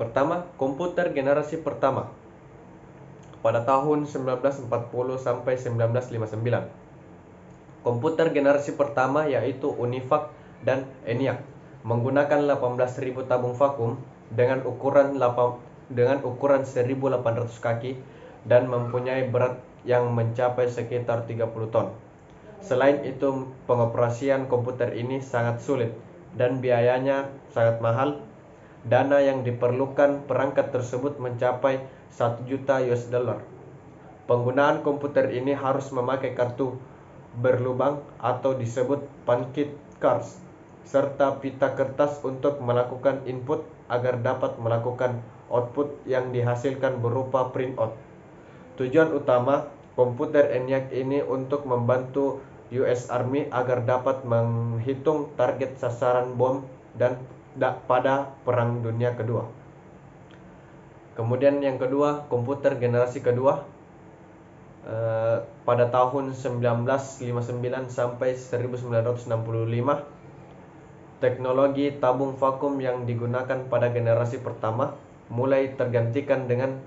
Pertama, komputer generasi pertama pada tahun 1940 sampai 1959. Komputer generasi pertama yaitu UNIVAC dan ENIAC menggunakan 18.000 tabung vakum dengan ukuran 1.800 kaki dan mempunyai berat yang mencapai sekitar 30 ton. Selain itu, pengoperasian komputer ini sangat sulit dan biayanya sangat mahal. Dana yang diperlukan perangkat tersebut mencapai 1 juta US dollar. Penggunaan komputer ini harus memakai kartu berlubang atau disebut pancake cards serta pita kertas untuk melakukan input agar dapat melakukan output yang dihasilkan berupa printout. Tujuan utama komputer ENIAC ini untuk membantu US Army agar dapat menghitung target sasaran bom dan pada Perang Dunia Kedua. Kemudian yang kedua, komputer generasi kedua pada tahun 1959 sampai 1965. Teknologi tabung vakum yang digunakan pada generasi pertama mulai tergantikan dengan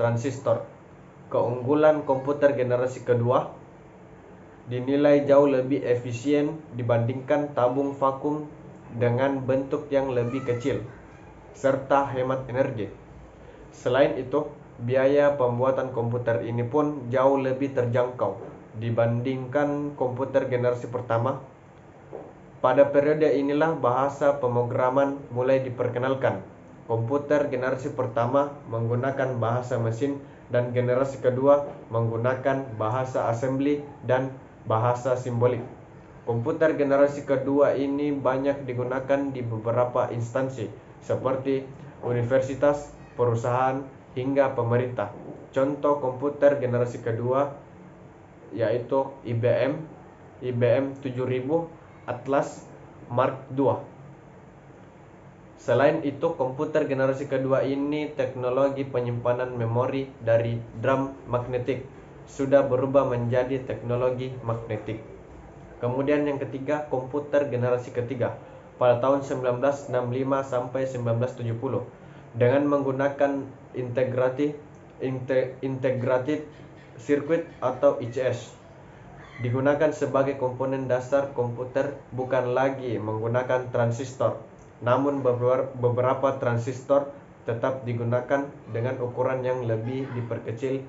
transistor. Keunggulan komputer generasi kedua dinilai jauh lebih efisien dibandingkan tabung vakum dengan bentuk yang lebih kecil serta hemat energi. Selain itu, biaya pembuatan komputer ini pun jauh lebih terjangkau dibandingkan komputer generasi pertama. Pada periode inilah bahasa pemrograman mulai diperkenalkan. Komputer generasi pertama menggunakan bahasa mesin dan generasi kedua menggunakan bahasa assembly dan bahasa simbolik. Komputer generasi kedua ini banyak digunakan di beberapa instansi seperti universitas, perusahaan, hingga pemerintah. Contoh komputer generasi kedua yaitu IBM 7000, Atlas, Mark II. Selain itu, komputer generasi kedua ini teknologi penyimpanan memori dari drum magnetik sudah berubah menjadi teknologi magnetik. Kemudian yang ketiga, komputer generasi ketiga pada tahun 1965 sampai 1970 dengan menggunakan integrated circuit atau ICS. Digunakan sebagai komponen dasar komputer, bukan lagi menggunakan transistor, namun beberapa transistor tetap digunakan dengan ukuran yang lebih diperkecil.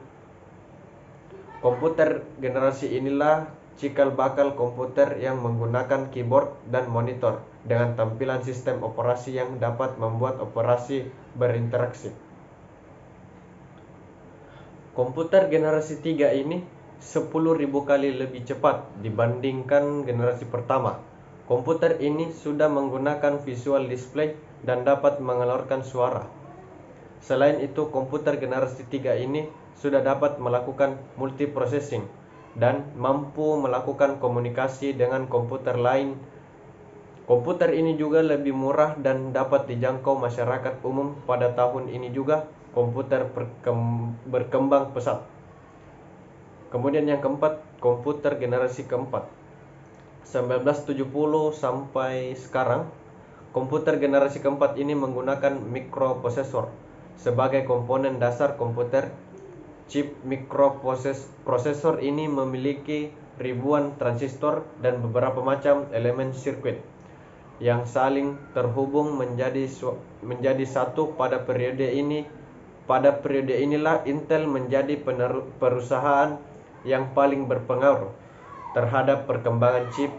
Komputer generasi inilah cikal bakal komputer yang menggunakan keyboard dan monitor dengan tampilan sistem operasi yang dapat membuat operasi berinteraksi. Komputer generasi 3 ini 10.000 kali lebih cepat dibandingkan generasi pertama. Komputer ini sudah menggunakan visual display dan dapat mengeluarkan suara. Selain itu, komputer generasi 3 ini sudah dapat melakukan multiprocessing dan mampu melakukan komunikasi dengan komputer lain. Komputer ini juga lebih murah dan dapat dijangkau masyarakat umum. Pada tahun ini juga komputer berkembang pesat. Kemudian yang keempat, komputer generasi keempat 1970 sampai sekarang. Komputer generasi keempat ini menggunakan mikroprosesor sebagai komponen dasar komputer. Chip mikroprosesor ini memiliki ribuan transistor dan beberapa macam elemen sirkuit yang saling terhubung menjadi satu. Pada periode inilah Intel menjadi perusahaan yang paling berpengaruh terhadap perkembangan chip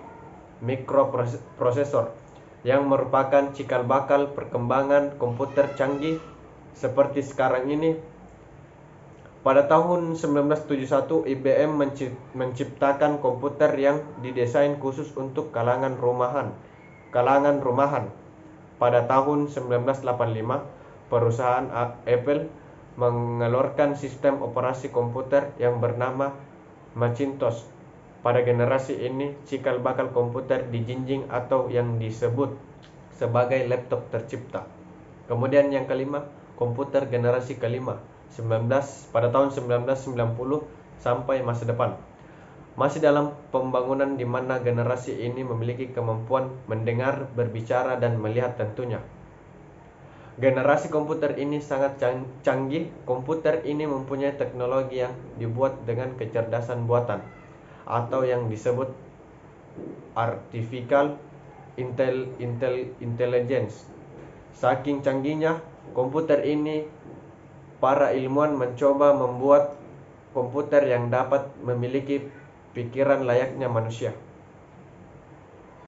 mikroprosesor yang merupakan cikal bakal perkembangan komputer canggih seperti sekarang ini. Pada tahun 1971, IBM menciptakan komputer yang didesain khusus untuk kalangan rumahan. Pada tahun 1985, perusahaan Apple mengeluarkan sistem operasi komputer yang bernama Macintosh. Pada generasi ini, cikal bakal komputer dijinjing atau yang disebut sebagai laptop tercipta. Kemudian yang kelima, komputer generasi kelima pada tahun 1990 sampai masa depan. Masih dalam pembangunan di mana generasi ini memiliki kemampuan mendengar, berbicara, dan melihat tentunya. Generasi komputer ini sangat canggih. Komputer ini mempunyai teknologi yang dibuat dengan kecerdasan buatan atau yang disebut artificial intelligence. Saking canggihnya komputer ini, para ilmuwan mencoba membuat komputer yang dapat memiliki pikiran layaknya manusia.